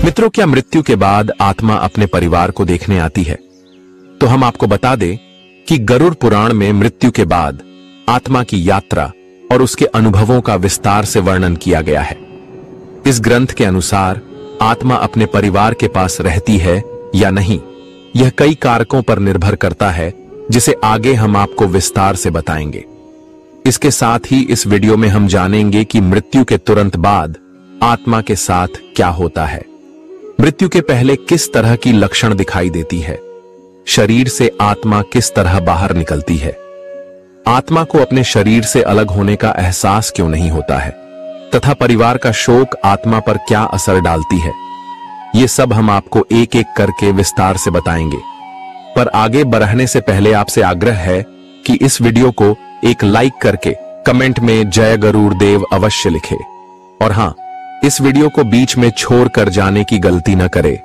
मित्रों, क्या मृत्यु के बाद आत्मा अपने परिवार को देखने आती है? तो हम आपको बता दें कि गरुड़ पुराण में मृत्यु के बाद आत्मा की यात्रा और उसके अनुभवों का विस्तार से वर्णन किया गया है। इस ग्रंथ के अनुसार आत्मा अपने परिवार के पास रहती है या नहीं, यह कई कारकों पर निर्भर करता है, जिसे आगे हम आपको विस्तार से बताएंगे। इसके साथ ही इस वीडियो में हम जानेंगे कि मृत्यु के तुरंत बाद आत्मा के साथ क्या होता है, मृत्यु के पहले किस तरह की लक्षण दिखाई देती है, शरीर से आत्मा किस तरह बाहर निकलती है, आत्मा को अपने शरीर से अलग होने का एहसास क्यों नहीं होता है, तथा परिवार का शोक आत्मा पर क्या असर डालती है। ये सब हम आपको एक एक करके विस्तार से बताएंगे। पर आगे बढ़ने से पहले आपसे आग्रह है कि इस वीडियो को एक लाइक करके कमेंट में जय गरुड़ देव अवश्य लिखे। और हां, इस वीडियो को बीच में छोड़कर जाने की गलती न करे,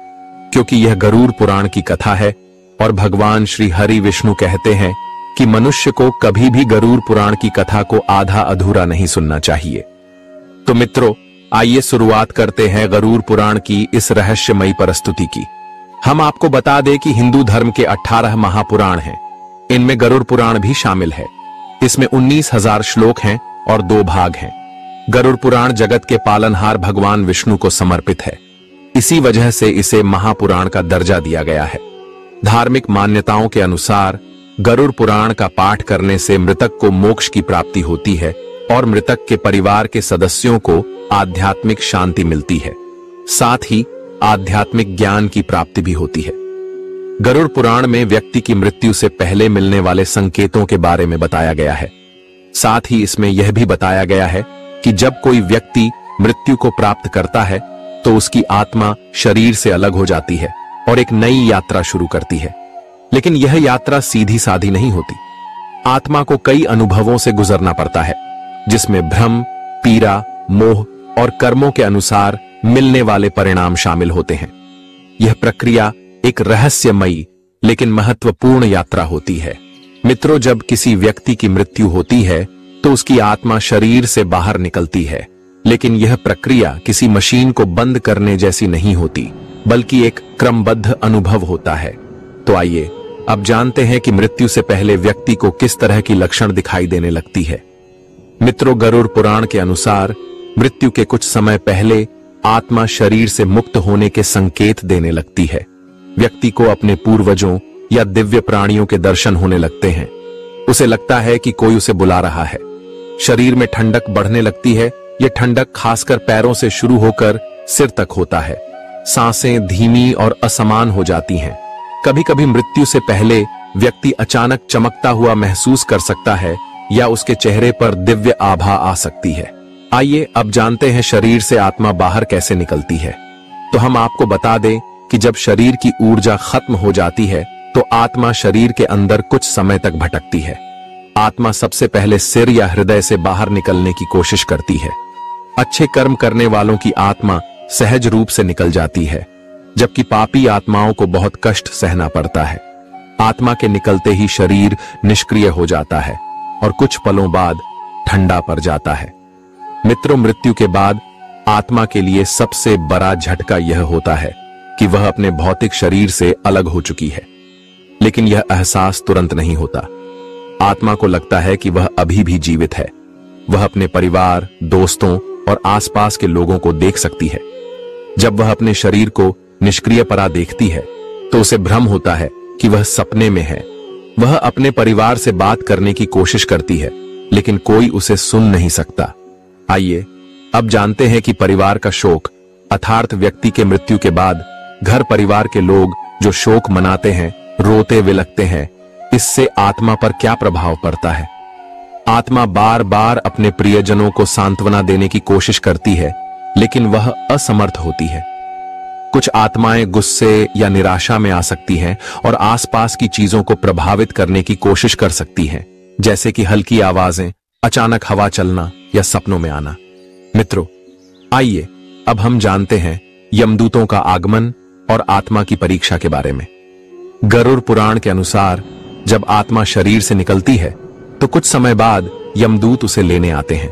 क्योंकि यह गरुड़ पुराण की कथा है और भगवान श्री हरि विष्णु कहते हैं कि मनुष्य को कभी भी गरुड़ पुराण की कथा को आधा अधूरा नहीं सुनना चाहिए। तो मित्रों, आइए शुरुआत करते हैं गरुड़ पुराण की इस रहस्यमयी प्रस्तुति की। हम आपको बता दें कि हिंदू धर्म के 18 महापुराण हैं। इनमें गरुड़ पुराण भी शामिल है। इसमें 19,000 श्लोक हैं और 2 भाग हैं। गरुड़ पुराण जगत के पालनहार भगवान विष्णु को समर्पित है। इसी वजह से इसे महापुराण का दर्जा दिया गया है। धार्मिक मान्यताओं के अनुसार गरुड़ पुराण का पाठ करने से मृतक को मोक्ष की प्राप्ति होती है और मृतक के परिवार के सदस्यों को आध्यात्मिक शांति मिलती है। साथ ही आध्यात्मिक ज्ञान की प्राप्ति भी होती है। गरुड़ पुराण में व्यक्ति की मृत्यु से पहले मिलने वाले संकेतों के बारे में बताया गया है। साथ ही इसमें यह भी बताया गया है कि जब कोई व्यक्ति मृत्यु को प्राप्त करता है तो उसकी आत्मा शरीर से अलग हो जाती है और एक नई यात्रा शुरू करती है। लेकिन यह यात्रा सीधी साधी नहीं होती। आत्मा को कई अनुभवों से गुजरना पड़ता है, जिसमें भ्रम, पीड़ा, मोह और कर्मों के अनुसार मिलने वाले परिणाम शामिल होते हैं। यह प्रक्रिया एक रहस्यमयी लेकिन महत्वपूर्ण यात्रा होती है। मित्रों, जब किसी व्यक्ति की मृत्यु होती है तो उसकी आत्मा शरीर से बाहर निकलती है, लेकिन यह प्रक्रिया किसी मशीन को बंद करने जैसी नहीं होती, बल्कि एक क्रमबद्ध अनुभव होता है। तो आइए अब जानते हैं कि मृत्यु से पहले व्यक्ति को किस तरह की लक्षण दिखाई देने लगती है। मित्रों, गरुड़ पुराण के अनुसार मृत्यु के कुछ समय पहले आत्मा शरीर से मुक्त होने के संकेत देने लगती है। व्यक्ति को अपने पूर्वजों या दिव्य प्राणियों के दर्शन होने लगते हैं। उसे लगता है कि कोई उसे बुला रहा है। शरीर में ठंडक बढ़ने लगती है। यह ठंडक खासकर पैरों से शुरू होकर सिर तक होता है। सांसें धीमी और असमान हो जाती हैं। कभी कभी मृत्यु से पहले व्यक्ति अचानक चमकता हुआ महसूस कर सकता है या उसके चेहरे पर दिव्य आभा आ सकती है। आइए अब जानते हैं शरीर से आत्मा बाहर कैसे निकलती है। तो हम आपको बता दें कि जब शरीर की ऊर्जा खत्म हो जाती है तो आत्मा शरीर के अंदर कुछ समय तक भटकती है। आत्मा सबसे पहले सिर या हृदय से बाहर निकलने की कोशिश करती है। अच्छे कर्म करने वालों की आत्मा सहज रूप से निकल जाती है, जबकि पापी आत्माओं को बहुत कष्ट सहना पड़ता है। आत्मा के निकलते ही शरीर निष्क्रिय हो जाता है और कुछ पलों बाद ठंडा पड़ जाता है। मित्रों, मृत्यु के बाद आत्मा के लिए सबसे बड़ा झटका यह होता है कि वह अपने भौतिक शरीर से अलग हो चुकी है। लेकिन यह एहसास तुरंत नहीं होता। आत्मा को लगता है कि वह अभी भी जीवित है। वह अपने परिवार, दोस्तों और आसपास के लोगों को देख सकती है। जब वह अपने शरीर को निष्क्रिय पड़ा देखती है तो उसे भ्रम होता है कि वह सपने में है। वह अपने परिवार से बात करने की कोशिश करती है, लेकिन कोई उसे सुन नहीं सकता। आइए अब जानते हैं कि परिवार का शोक अर्थात व्यक्ति के मृत्यु के बाद घर परिवार के लोग जो शोक मनाते हैं, रोते विलखते हैं, इससे आत्मा पर क्या प्रभाव पड़ता है। आत्मा बार बार अपने प्रियजनों को सांत्वना देने की कोशिश करती है, लेकिन वह असमर्थ होती है। कुछ आत्माएं गुस्से या निराशा में आ सकती हैं और आसपास की चीजों को प्रभावित करने की कोशिश कर सकती हैं, जैसे कि हल्की आवाजें, अचानक हवा चलना या सपनों में आना। मित्रों, आइए अब हम जानते हैं यमदूतों का आगमन और आत्मा की परीक्षा के बारे में। गरुड़ पुराण के अनुसार जब आत्मा शरीर से निकलती है तो कुछ समय बाद यमदूत उसे लेने आते हैं।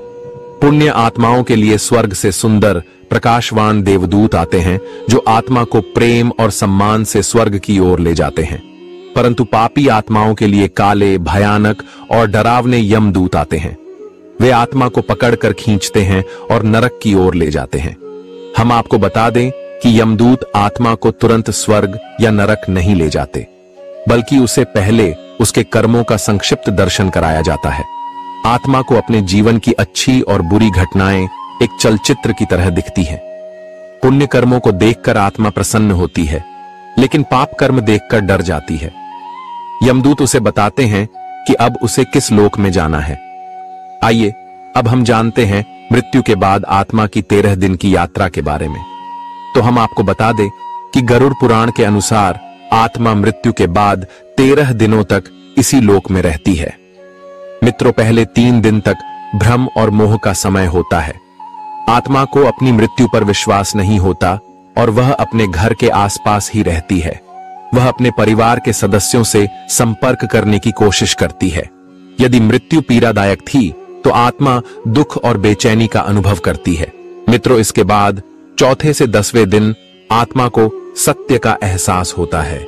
पुण्य आत्माओं के लिए स्वर्ग से सुंदर प्रकाशवान देवदूत आते हैं जो आत्मा को प्रेम और सम्मान से स्वर्ग की ओर ले जाते हैं, परंतु पापी आत्माओं के लिए काले, भयानक और डरावने यमदूत आते हैं। वे आत्मा को पकड़कर खींचते हैं और नरक की ओर ले जाते हैं। हम आपको बता दें कि यमदूत आत्मा को तुरंत स्वर्ग या नरक नहीं ले जाते, बल्कि उसे पहले उसके कर्मों का संक्षिप्त दर्शन कराया जाता है। आत्मा को अपने जीवन की अच्छी और बुरी घटनाएं एक चलचित्र की तरह दिखती हैं। पुण्य कर्मों को देखकर आत्मा प्रसन्न होती है, लेकिन पाप कर्म देखकर डर जाती है। यमदूत उसे बताते हैं कि अब उसे किस लोक में जाना है। आइए अब हम जानते हैं मृत्यु के बाद आत्मा की 13 दिन की यात्रा के बारे में। तो हम आपको बता दें कि गरुड़ पुराण के अनुसार आत्मा मृत्यु के बाद 13 दिनों तक इसी लोक में रहती है। मित्रों, पहले 3 दिन तक भ्रम और मोह का समय होता है। आत्मा को अपनी मृत्यु पर विश्वास नहीं होता और वह अपने घर के आसपास ही रहती है। वह अपने परिवार के सदस्यों से संपर्क करने की कोशिश करती है। यदि मृत्यु पीड़ादायक थी तो आत्मा दुख और बेचैनी का अनुभव करती है। मित्रों, इसके बाद चौथे से 10वें दिन आत्मा को सत्य का एहसास होता है।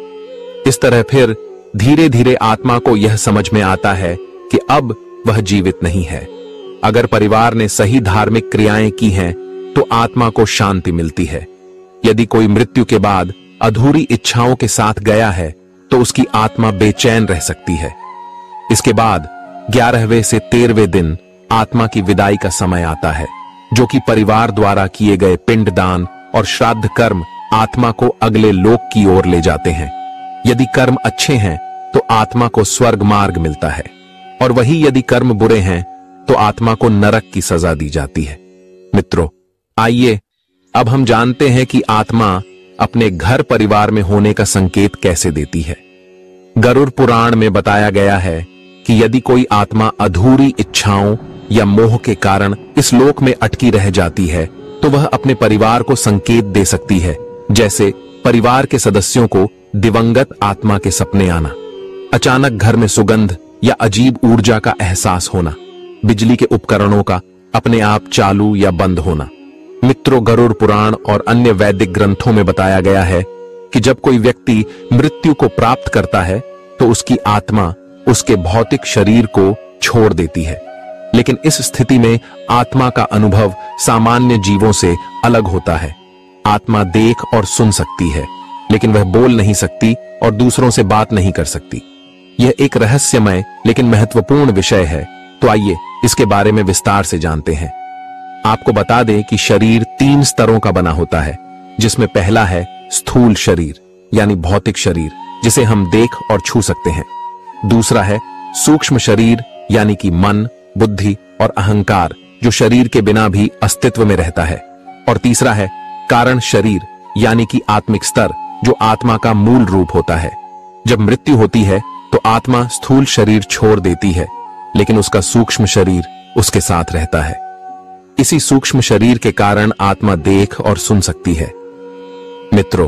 इस तरह फिर धीरे धीरे आत्मा को यह समझ में आता है कि अब वह जीवित नहीं है। अगर परिवार ने सही धार्मिक क्रियाएं की हैं तो आत्मा को शांति मिलती है। यदि कोई मृत्यु के बाद अधूरी इच्छाओं के साथ गया है तो उसकी आत्मा बेचैन रह सकती है। इसके बाद 11वें से 13वें दिन आत्मा की विदाई का समय आता है, जो कि परिवार द्वारा किए गए पिंडदान और श्राद्ध कर्म आत्मा को अगले लोक की ओर ले जाते हैं। यदि कर्म अच्छे हैं तो आत्मा को स्वर्ग मार्ग मिलता है, और वही यदि कर्म बुरे हैं तो आत्मा को नरक की सजा दी जाती है। मित्रों, आइए अब हम जानते हैं कि आत्मा अपने घर परिवार में होने का संकेत कैसे देती है। गरुड़ पुराण में बताया गया है कि यदि कोई आत्मा अधूरी इच्छाओं या मोह के कारण इस लोक में अटकी रह जाती है तो वह अपने परिवार को संकेत दे सकती है, जैसे परिवार के सदस्यों को दिवंगत आत्मा के सपने आना, अचानक घर में सुगंध या अजीब ऊर्जा का एहसास होना, बिजली के उपकरणों का अपने आप चालू या बंद होना। मित्रों, गरुड़ पुराण और अन्य वैदिक ग्रंथों में बताया गया है कि जब कोई व्यक्ति मृत्यु को प्राप्त करता है तो उसकी आत्मा उसके भौतिक शरीर को छोड़ देती है। लेकिन इस स्थिति में आत्मा का अनुभव सामान्य जीवों से अलग होता है। आत्मा देख और सुन सकती है, लेकिन वह बोल नहीं सकती और दूसरों से बात नहीं कर सकती। यह एक रहस्यमय लेकिन महत्वपूर्ण विषय है। तो आइए इसके बारे में विस्तार से जानते हैं। आपको बता दें कि शरीर 3 स्तरों का बना होता है, जिसमें पहला है स्थूल शरीर यानी भौतिक शरीर, जिसे हम देख और छू सकते हैं। दूसरा है सूक्ष्म शरीर यानी कि मन, बुद्धि और अहंकार, जो शरीर के बिना भी अस्तित्व में रहता है। और तीसरा है कारण शरीर यानी कि आत्मिक स्तर, जो आत्मा का मूल रूप होता है। जब मृत्यु होती है तो आत्मा स्थूल शरीर छोड़ देती है, लेकिन उसका सूक्ष्म शरीर उसके साथ रहता है। इसी सूक्ष्म शरीर के कारण आत्मा देख और सुन सकती है। मित्रों,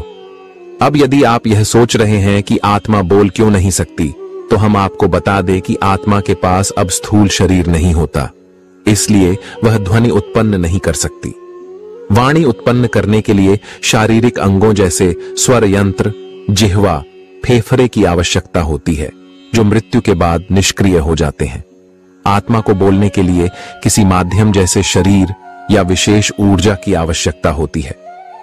अब यदि आप यह सोच रहे हैं कि आत्मा बोल क्यों नहीं सकती, तो हम आपको बता दें कि आत्मा के पास अब स्थूल शरीर नहीं होता, इसलिए वह ध्वनि उत्पन्न नहीं कर सकती। वाणी उत्पन्न करने के लिए शारीरिक अंगों जैसे स्वर यंत्र, जिह्वा, फेफड़े की आवश्यकता होती है, जो मृत्यु के बाद निष्क्रिय हो जाते हैं। आत्मा को बोलने के लिए किसी माध्यम जैसे शरीर या विशेष ऊर्जा की आवश्यकता होती है।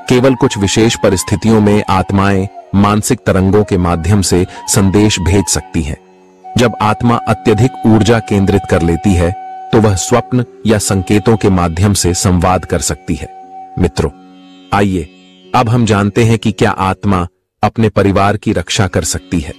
केवल कुछ विशेष परिस्थितियों में आत्माएं मानसिक तरंगों के माध्यम से संदेश भेज सकती हैं। जब आत्मा अत्यधिक ऊर्जा केंद्रित कर लेती है तो वह स्वप्न या संकेतों के माध्यम से संवाद कर सकती है। मित्रों, आइए अब हम जानते हैं कि क्या आत्मा अपने परिवार की रक्षा कर सकती है।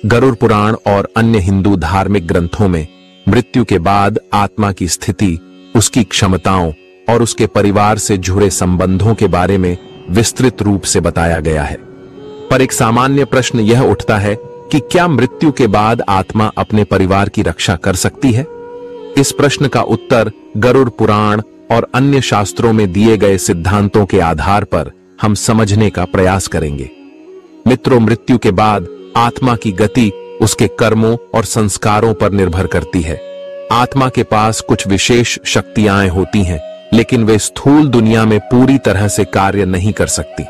गरुड़ पुराण और अन्य हिंदू धार्मिक ग्रंथों में मृत्यु के बाद आत्मा की स्थिति, उसकी क्षमताओं और उसके परिवार से जुड़े संबंधों के बारे में विस्तृत रूप से बताया गया है। पर एक सामान्य प्रश्न यह उठता है कि क्या मृत्यु के बाद आत्मा अपने परिवार की रक्षा कर सकती है? इस प्रश्न का उत्तर गरुड़ पुराण और अन्य शास्त्रों में दिए गए सिद्धांतों के आधार पर हम समझने का प्रयास करेंगे। मित्रों, मृत्यु के बाद आत्मा की गति उसके कर्मों और संस्कारों पर निर्भर करती है। आत्मा के पास कुछ विशेष शक्तियां होती हैं, लेकिन वे स्थूल दुनिया में पूरी तरह से कार्य नहीं कर सकती।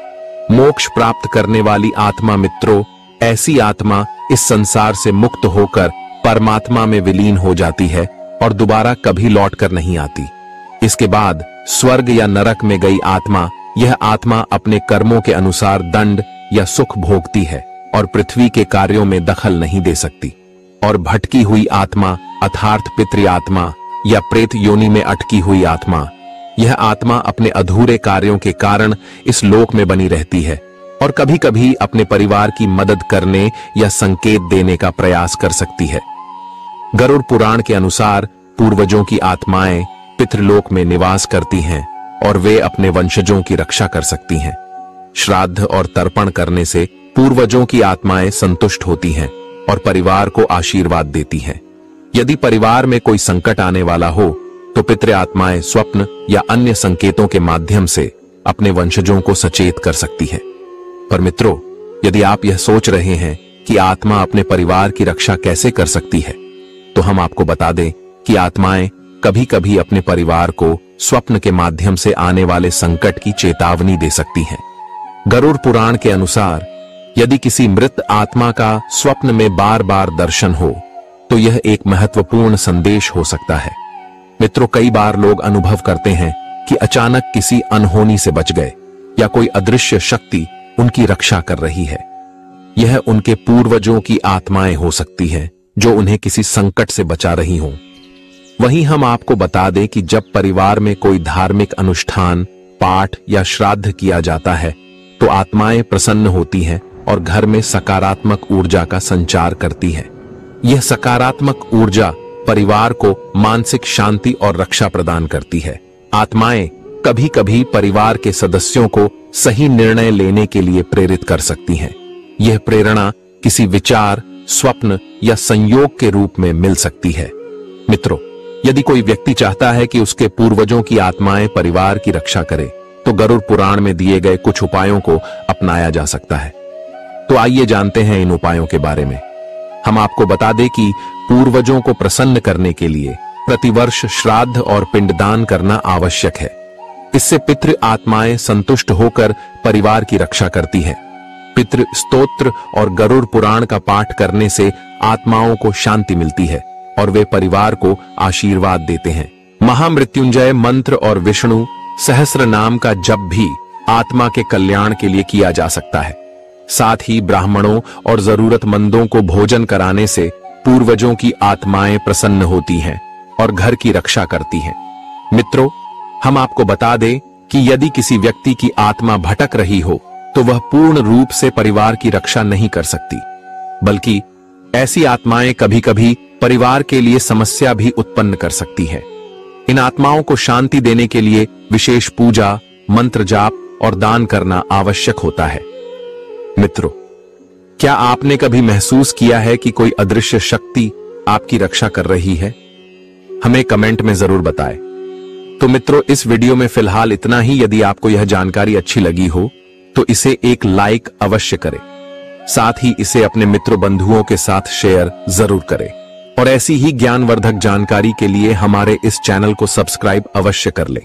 मोक्ष प्राप्त करने वाली आत्मा मित्रों, ऐसी आत्मा इस संसार से मुक्त होकर परमात्मा में विलीन हो जाती है और दोबारा कभी लौटकर नहीं आती। इसके बाद स्वर्ग या नरक में गई आत्मा, यह आत्मा अपने कर्मों के अनुसार दंड या सुख भोगती है और पृथ्वी के कार्यों में दखल नहीं दे सकती। और भटकी हुई आत्मा अर्थात पितृ आत्मा या प्रेत योनि में अटकी हुई आत्मा, यह आत्मा अपने अधूरे कार्यों के कारण इस लोक में बनी रहती है और कभी कभी अपने परिवार की मदद करने या संकेत देने का प्रयास कर सकती है। गरुड़ पुराण के अनुसार पूर्वजों की आत्माएं पितृलोक में निवास करती हैं और वे अपने वंशजों की रक्षा कर सकती हैं। श्राद्ध और तर्पण करने से पूर्वजों की आत्माएं संतुष्ट होती हैं और परिवार को आशीर्वाद देती हैं। यदि परिवार में कोई संकट आने वाला हो तो पितृ आत्माएं स्वप्न या अन्य संकेतों के माध्यम से अपने वंशजों को सचेत कर सकती है। पर मित्रों, यदि आप यह सोच रहे हैं कि आत्मा अपने परिवार की रक्षा कैसे कर सकती है, तो हम आपको बता दें कि आत्माएं कभी कभी अपने परिवार को स्वप्न के माध्यम से आने वाले संकट की चेतावनी दे सकती हैं। गरुड़ पुराण के अनुसार यदि किसी मृत आत्मा का स्वप्न में बार बार दर्शन हो तो यह एक महत्वपूर्ण संदेश हो सकता है। मित्रों, कई बार लोग अनुभव करते हैं कि अचानक किसी अनहोनी से बच गए या कोई अदृश्य शक्ति उनकी रक्षा कर रही है। यह उनके पूर्वजों की आत्माएं हो सकती हैं जो उन्हें किसी संकट से बचा रही हों। वहीं हम आपको बता दें कि जब परिवार में कोई धार्मिक अनुष्ठान, पाठ या श्राद्ध किया जाता है तो आत्माएं प्रसन्न होती हैं और घर में सकारात्मक ऊर्जा का संचार करती है। यह सकारात्मक ऊर्जा परिवार को मानसिक शांति और रक्षा प्रदान करती है। आत्माएं कभी कभी परिवार के सदस्यों को सही निर्णय लेने के लिए प्रेरित कर सकती हैं। यह प्रेरणा किसी विचार, स्वप्न या संयोग के रूप में मिल सकती है। मित्रों, यदि कोई व्यक्ति चाहता है कि उसके पूर्वजों की आत्माएं परिवार की रक्षा करे तो गरुड़ पुराण में दिए गए कुछ उपायों को अपनाया जा सकता है। तो आइए जानते हैं इन उपायों के बारे में। हम आपको बता दें कि पूर्वजों को प्रसन्न करने के लिए प्रतिवर्ष श्राद्ध और पिंडदान करना आवश्यक है। इससे पितृ आत्माएं संतुष्ट होकर परिवार की रक्षा करती हैं। पितृ स्तोत्र और गरुड़ पुराण का पाठ करने से आत्माओं को शांति मिलती है और वे परिवार को आशीर्वाद देते हैं। महामृत्युंजय मंत्र और विष्णु सहस्र नाम का जप भी आत्मा के कल्याण के लिए किया जा सकता है। साथ ही ब्राह्मणों और जरूरतमंदों को भोजन कराने से पूर्वजों की आत्माएं प्रसन्न होती हैं और घर की रक्षा करती हैं। मित्रों, हम आपको बता दें कि यदि किसी व्यक्ति की आत्मा भटक रही हो तो वह पूर्ण रूप से परिवार की रक्षा नहीं कर सकती, बल्कि ऐसी आत्माएं कभी कभी परिवार के लिए समस्या भी उत्पन्न कर सकती है। इन आत्माओं को शांति देने के लिए विशेष पूजा, मंत्र जाप और दान करना आवश्यक होता है। मित्रों, क्या आपने कभी महसूस किया है कि कोई अदृश्य शक्ति आपकी रक्षा कर रही है? हमें कमेंट में जरूर बताएं। तो मित्रों, इस वीडियो में फिलहाल इतना ही। यदि आपको यह जानकारी अच्छी लगी हो तो इसे एक लाइक अवश्य करें। साथ ही इसे अपने मित्र बंधुओं के साथ शेयर जरूर करें और ऐसी ही ज्ञानवर्धक जानकारी के लिए हमारे इस चैनल को सब्सक्राइब अवश्य कर लें।